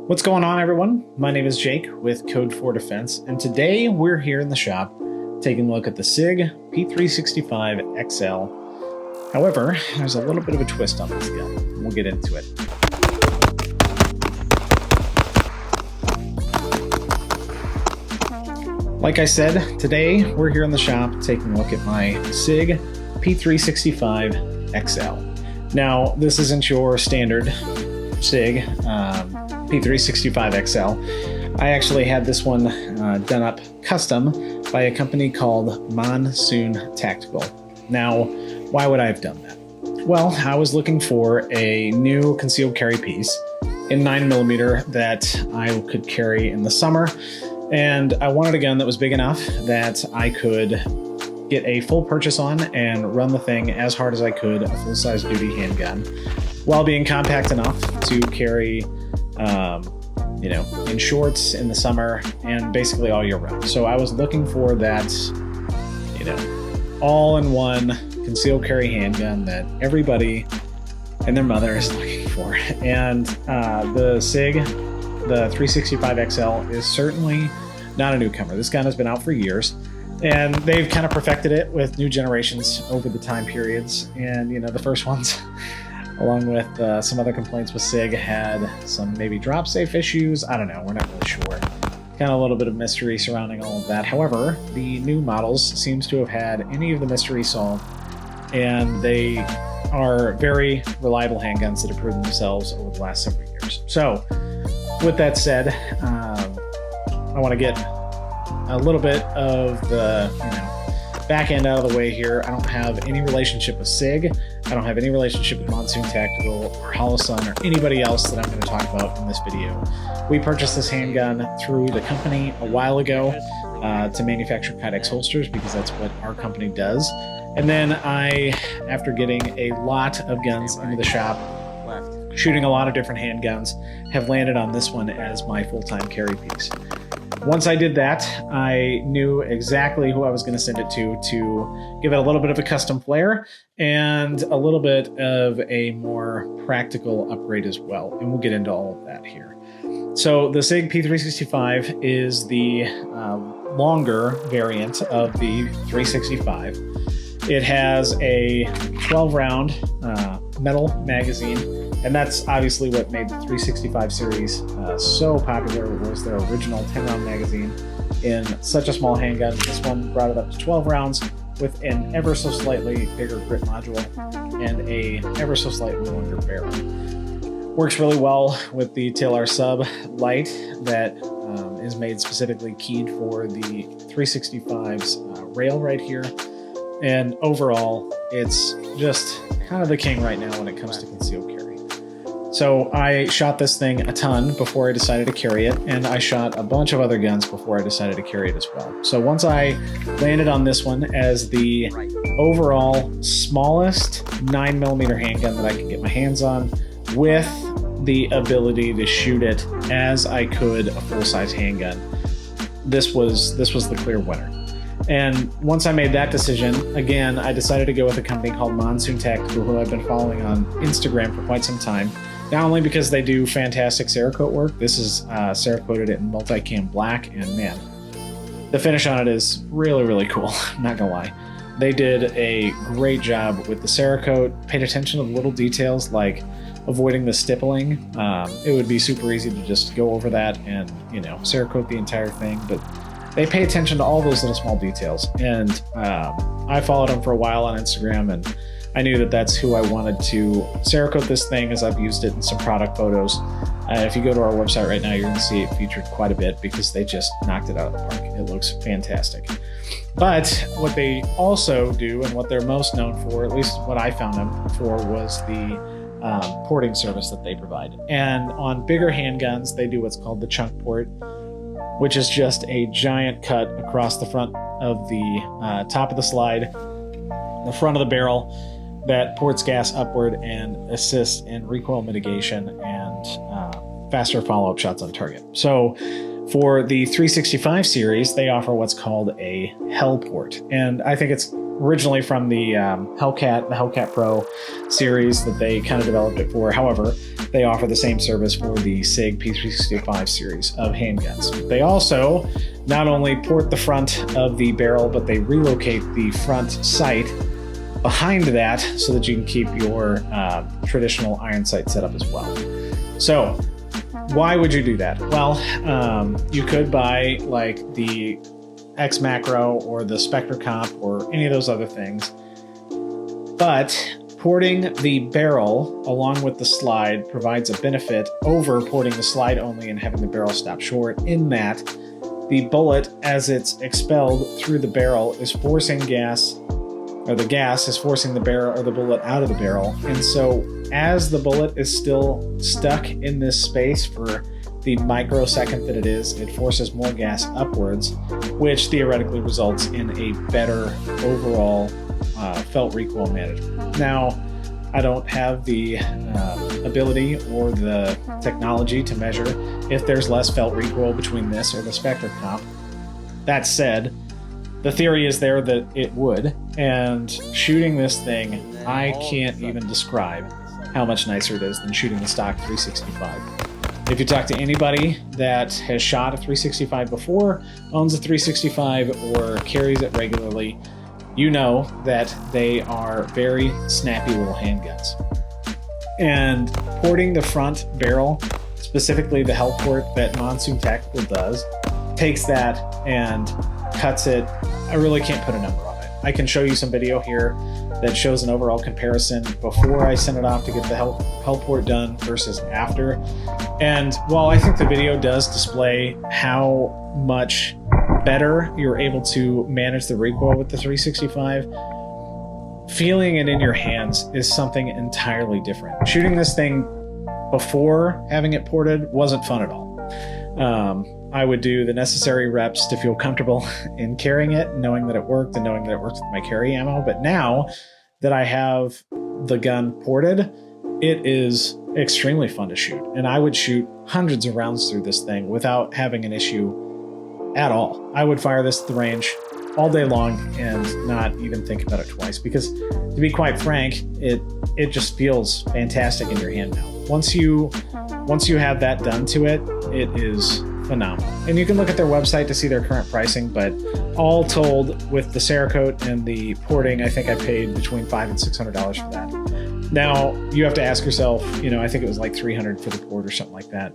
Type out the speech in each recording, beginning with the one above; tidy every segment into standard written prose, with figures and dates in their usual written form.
What's going on, everyone? My name is Jake with Code 4 Defense, and today we're here in the shop taking a look at the Sig P365 XL. However, there's a little bit of a twist on this gun, and we'll get into it. Like I said, today we're here in the shop taking a look at my Sig P365 XL. Now, this isn't your standard Sig P365 XL. I actually had this one done up custom by a company called Monsoon Tactical. Now, why would I have done that? Well, I was looking for a new concealed carry piece in 9mm that I could carry in the summer, and I wanted a gun that was big enough that I could get a full purchase on and run the thing as hard as I could, a full-size duty handgun, while being compact enough to carry in shorts in the summer and basically all year round. So I was looking for that, all-in-one concealed carry handgun that everybody and their mother is looking for. And the Sig, the 365 XL, is certainly not a newcomer. This gun has been out for years, and they've kind of perfected it with new generations over the time periods. And, the first ones, along with some other complaints with Sig, had some maybe drop safe issues. I don't know, we're not really sure. Kind of a little bit of mystery surrounding all of that. However, the new models seems to have had any of the mystery solved, and they are very reliable handguns that have proven themselves over the last several years. So, with that said, I want to get a little bit of the, back end out of the way here. I don't have any relationship with Sig. I don't have any relationship with Monsoon Tactical or Holosun or anybody else that I'm going to talk about in this video. We purchased this handgun through the company a while ago to manufacture Kydex holsters, because that's what our company does. And then I, after getting a lot of guns into the shop, shooting a lot of different handguns, have landed on this one as my full-time carry piece. Once I did that, I knew exactly who I was going to send it to give it a little bit of a custom flair and a little bit of a more practical upgrade as well. And we'll get into all of that here. So the Sig P365 is the longer variant of the 365. It has a 12-round metal magazine. And that's obviously what made the 365 series so popular, was their original 10-round magazine in such a small handgun. This one brought it up to 12 rounds with an ever so slightly bigger grip module and a ever so slightly longer barrel. Works really well with the Tailor Sub light that is made specifically keyed for the 365's rail right here. And overall, it's just kind of the king right now when it comes to concealed carry. So I shot this thing a ton before I decided to carry it, and I shot a bunch of other guns before I decided to carry it as well. So once I landed on this one as the overall smallest 9mm handgun that I could get my hands on, with the ability to shoot it as I could a full-size handgun, this was the clear winner. And once I made that decision, again, I decided to go with a company called Monsoon Tactical, who I've been following on Instagram for quite some time. Not only because they do fantastic Cerakote work. This is Cerakoted in multicam black, and man, the finish on it is really, really cool. I'm not gonna lie. They did a great job with the Cerakote, paid attention to the little details like avoiding the stippling. It would be super easy to just go over that and, Cerakote the entire thing, but they pay attention to all those little small details. And I followed them for a while on Instagram, and I knew that that's who I wanted to Cerakote this thing, as I've used it in some product photos. If you go to our website right now, you're going to see it featured quite a bit because they just knocked it out of the park. It looks fantastic. But what they also do, and what they're most known for, at least what I found them for, was the porting service that they provide. And on bigger handguns, they do what's called the chunk port, which is just a giant cut across the front of the top of the slide, the front of the barrel, that ports gas upward and assists in recoil mitigation and faster follow-up shots on target. So for the 365 series, they offer what's called a Hellport. And I think it's originally from the Hellcat Pro series that they kind of developed it for. However, they offer the same service for the Sig P365 series of handguns. They also not only port the front of the barrel, but they relocate the front sight behind that so that you can keep your traditional iron sight setup as well. So why would you do that? Well, you could buy like the X Macro or the Spectre Comp or any of those other things, but porting the barrel along with the slide provides a benefit over porting the slide only and having the barrel stop short, in that the bullet, as it's expelled through the barrel, is forcing gas, or the gas is forcing the barrel or the bullet out of the barrel. And so as the bullet is still stuck in this space for the microsecond that it is, it forces more gas upwards, which theoretically results in a better overall felt recoil management. Now, I don't have the ability or the technology to measure if there's less felt recoil between this or the Spectre Comp. That said, the theory is there that it would, and shooting this thing, I can't even describe how much nicer it is than shooting the stock 365. If you talk to anybody that has shot a 365 before, owns a 365, or carries it regularly, you know that they are very snappy little handguns. And porting the front barrel, specifically the Hellport that Monsoon Tactical does, takes that and cuts it. I really can't put a number on it. I can show you some video here that shows an overall comparison before I send it off to get the Hellport done versus after. And while I think the video does display how much better you're able to manage the recoil with the 365, feeling it in your hands is something entirely different. Shooting this thing before having it ported wasn't fun at all. I would do the necessary reps to feel comfortable in carrying it, knowing that it worked and knowing that it works with my carry ammo. But now that I have the gun ported, it is extremely fun to shoot. And I would shoot hundreds of rounds through this thing without having an issue at all. I would fire this at the range all day long and not even think about it twice, because to be quite frank, it just feels fantastic in your hand now. Once you have that done to it, it is phenomenal. And you can look at their website to see their current pricing, but all told, with the Cerakote and the porting, I think I paid between $500 and $600 for that. Now, you have to ask yourself, I think it was like $300 for the port or something like that.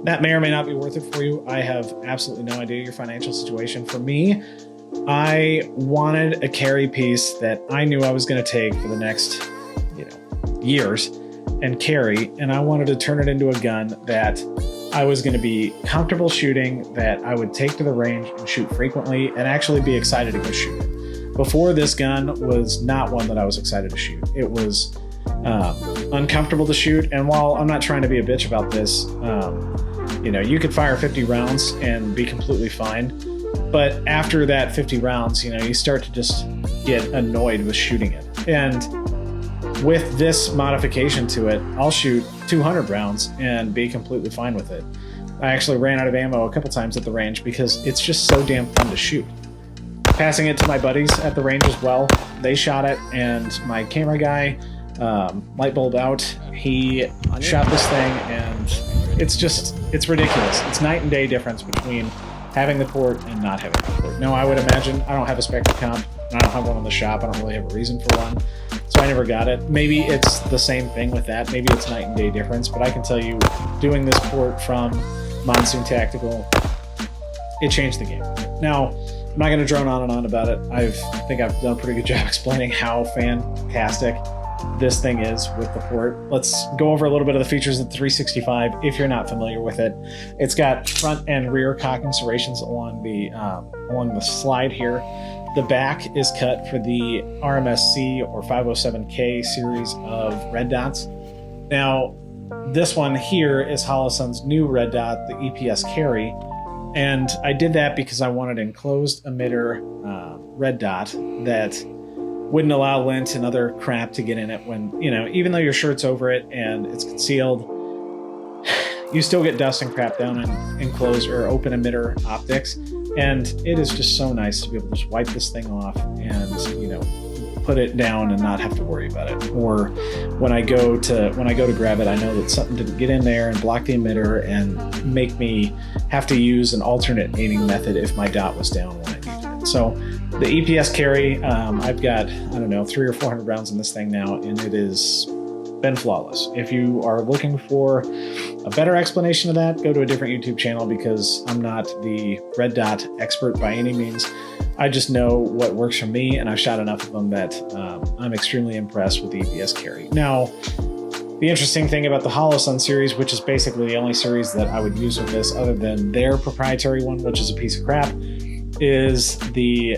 That may or may not be worth it for you. I have absolutely no idea your financial situation. For me, I wanted a carry piece that I knew I was going to take for the next, years and carry, and I wanted to turn it into a gun that I was going to be comfortable shooting, that I would take to the range and shoot frequently and actually be excited to go shoot it. Before, this gun was not one that I was excited to shoot. It was uncomfortable to shoot, and while I'm not trying to be a bitch about this, you could fire 50 rounds and be completely fine, but after that 50 rounds, you start to just get annoyed with shooting it. And with this modification to it, I'll shoot 200 rounds and be completely fine with it. I actually ran out of ammo a couple times at the range because it's just so damn fun to shoot. Passing it to my buddies at the range as well. They shot it, and my camera guy, light bulb out, he shot this thing, and it's ridiculous. It's night and day difference between having the port and not having the port. Now, I would imagine, I don't have a Spectre Comp, and I don't have one in the shop. I don't really have a reason for one, so I never got it. Maybe it's the same thing with that. Maybe it's night and day difference, but I can tell you, doing this port from Monsoon Tactical, it changed the game. Now, I'm not going to drone on and on about it. I think I've done a pretty good job explaining how fantastic this thing is with the port. Let's go over a little bit of the features of the 365 if you're not familiar with it. It's got front and rear cocking serrations along the slide here. The back is cut for the RMSC or 507K series of red dots. Now, this one here is Holosun's new red dot, the EPS carry, and I did that because I wanted an enclosed emitter red dot that wouldn't allow lint and other crap to get in it when, even though your shirt's over it and it's concealed, you still get dust and crap down in enclosed or open emitter optics. And it is just so nice to be able to just wipe this thing off and, put it down and not have to worry about it. Or when I go to grab it, I know that something didn't get in there and block the emitter and make me have to use an alternate aiming method if my dot was down when I needed it. So the EPS carry, I've got, I don't know, 300 or 400 rounds in this thing now, and it has been flawless. If you are looking for a better explanation of that, go to a different YouTube channel, because I'm not the red dot expert by any means. I just know what works for me, and I've shot enough of them that I'm extremely impressed with the EPS carry. Now, the interesting thing about the Holosun series, which is basically the only series that I would use with this other than their proprietary one, which is a piece of crap, is the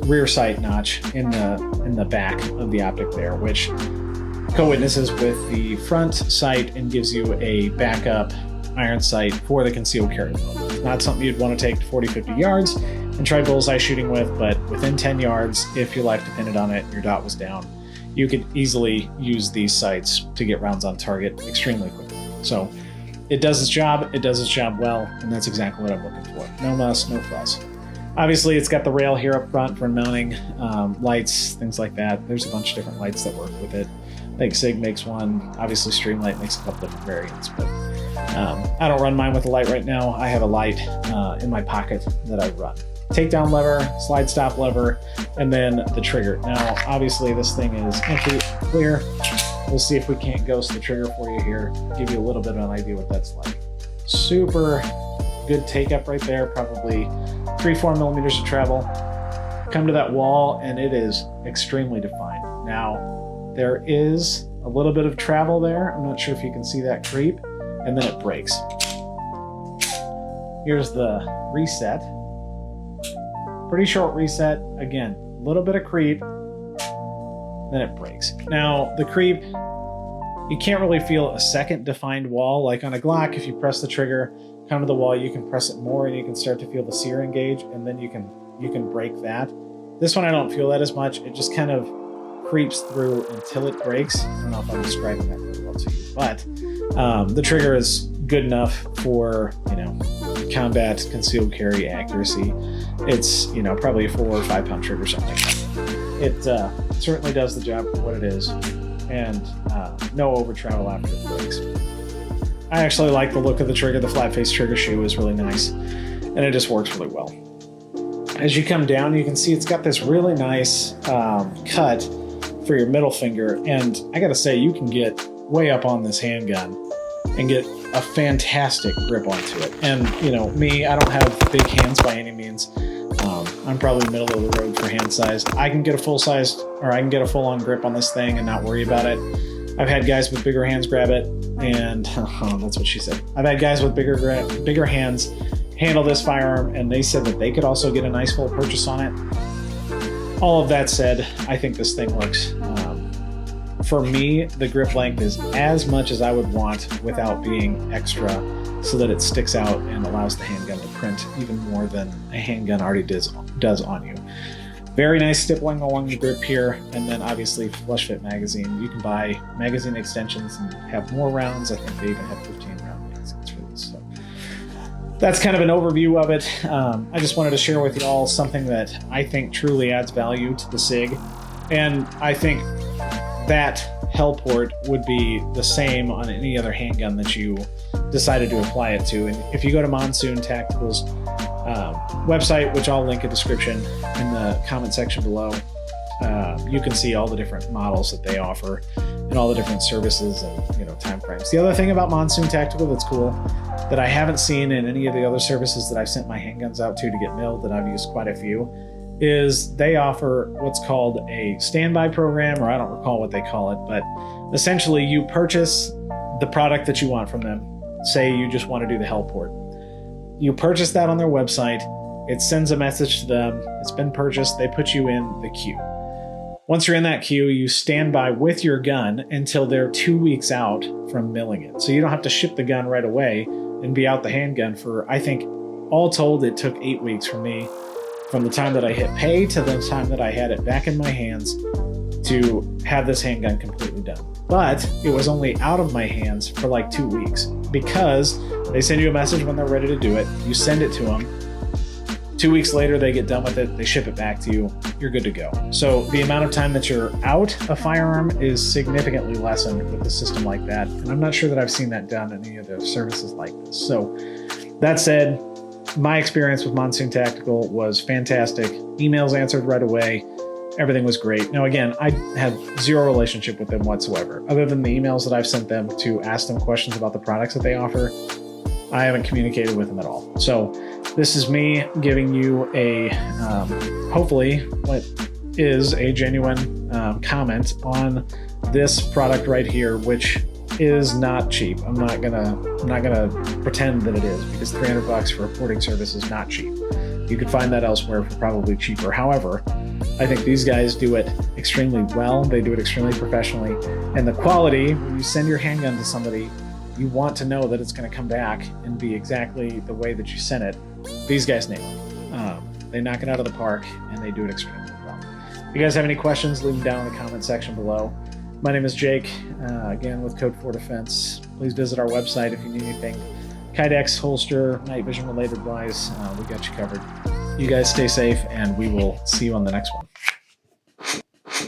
rear sight notch in the back of the optic there, which co-witnesses with the front sight and gives you a backup iron sight for the concealed carry mode. It's not something you'd want to take to 40-50 yards and try bullseye shooting with, but within 10 yards, if your life depended on it, your dot was down, you could easily use these sights to get rounds on target extremely quickly. So it does its job well, and that's exactly what I'm looking for. No muss, no fuss. Obviously, it's got the rail here up front for mounting lights, things like that. There's a bunch of different lights that work with it. I think Sig makes one. Obviously, Streamlight makes a couple different variants, but I don't run mine with a light right now. I have a light in my pocket that I run. Takedown lever, slide stop lever, and then the trigger. Now, obviously, this thing is empty, clear. We'll see if we can't ghost the trigger for you here, give you a little bit of an idea what that's like. Super good take up right there, probably 3-4 millimeters of travel. Come to that wall, and it is extremely defined. Now, there is a little bit of travel there. I'm not sure if you can see that creep, and then it breaks. Here's the reset. Pretty short reset. Again, a little bit of creep, then it breaks. Now, the creep, you can't really feel a second defined wall. Like on a Glock, if you press the trigger, come to the wall, you can press it more and you can start to feel the sear engage, and then you can break that. This one, I don't feel that as much. It just kind of creeps through until it breaks. I don't know if I'm describing that really well to you, but the trigger is good enough for, combat concealed carry accuracy. It's, probably a 4 or 5 pound trigger, something like that. It certainly does the job for what it is, and no over travel after it breaks. I actually like the look of the trigger. The flat face trigger shoe is really nice, and it just works really well. As you come down, you can see it's got this really nice cut for your middle finger, and I gotta say, you can get way up on this handgun and get a fantastic grip onto it. And me, I don't have big hands by any means. I'm probably middle of the road for hand size. I can get a full-on grip on this thing and not worry about it. I've had guys with bigger hands grab it, and that's what she said. I've had guys with bigger hands handle this firearm, and they said that they could also get a nice full purchase on it. All of that said, I think this thing works. For me, the grip length is as much as I would want without being extra, so that it sticks out and allows the handgun to print even more than a handgun already does on you. Very nice stippling along the grip here, and then obviously flush fit magazine. You can buy magazine extensions and have more rounds. I think they even have 15 round magazines for this. So that's kind of an overview of it. I just wanted to share with you all something that I think truly adds value to the Sig, and I think that Hellport would be the same on any other handgun that you decided to apply it to. And if you go to Monsoon Tactical's website, which I'll link in the description in the comment section below, you can see all the different models that they offer and all the different services and time frames. The other thing about Monsoon Tactical that's cool that I haven't seen in any of the other services that I've sent my handguns out to get milled, that I've used quite a few, is they offer what's called a standby program, or I don't recall what they call it, but essentially you purchase the product that you want from them. Say you just want to do the Hellport. You purchase that on their website, it sends a message to them, it's been purchased, they put you in the queue. Once you're in that queue, you stand by with your gun until they're 2 weeks out from milling it. So you don't have to ship the gun right away and be out the handgun for, I think, all told, it took 8 weeks for me, from the time that I hit pay to the time that I had it back in my hands to have this handgun completely done. But it was only out of my hands for like 2 weeks, because they send you a message when they're ready to do it. You send it to them. 2 weeks later, they get done with it, they ship it back to you, you're good to go. So the amount of time that you're out a firearm is significantly lessened with a system like that. And I'm not sure that I've seen that done in any of the services like this. So that said, my experience with Monsoon Tactical was fantastic. Emails answered right away. Everything was great. Now, again, I have zero relationship with them whatsoever. Other than the emails that I've sent them to ask them questions about the products that they offer, I haven't communicated with them at all. So this is me giving you a, hopefully, what is a genuine comment on this product right here, which is not cheap. I'm not gonna pretend that it is, because $300 for a porting service is not cheap. You could find that elsewhere for probably cheaper. However, I think these guys do it extremely well. They do it extremely professionally, and the quality, when you send your handgun to somebody, you want to know that it's going to come back and be exactly the way that you sent it. These guys nail it. They knock it out of the park, and they do it extremely well. If you guys have any questions, leave them down in the comment section below. My name is Jake, again with Code 4 Defense. Please visit our website if you need anything Kydex, holster, night vision related wise. We got you covered. You guys stay safe, and we will see you on the next one.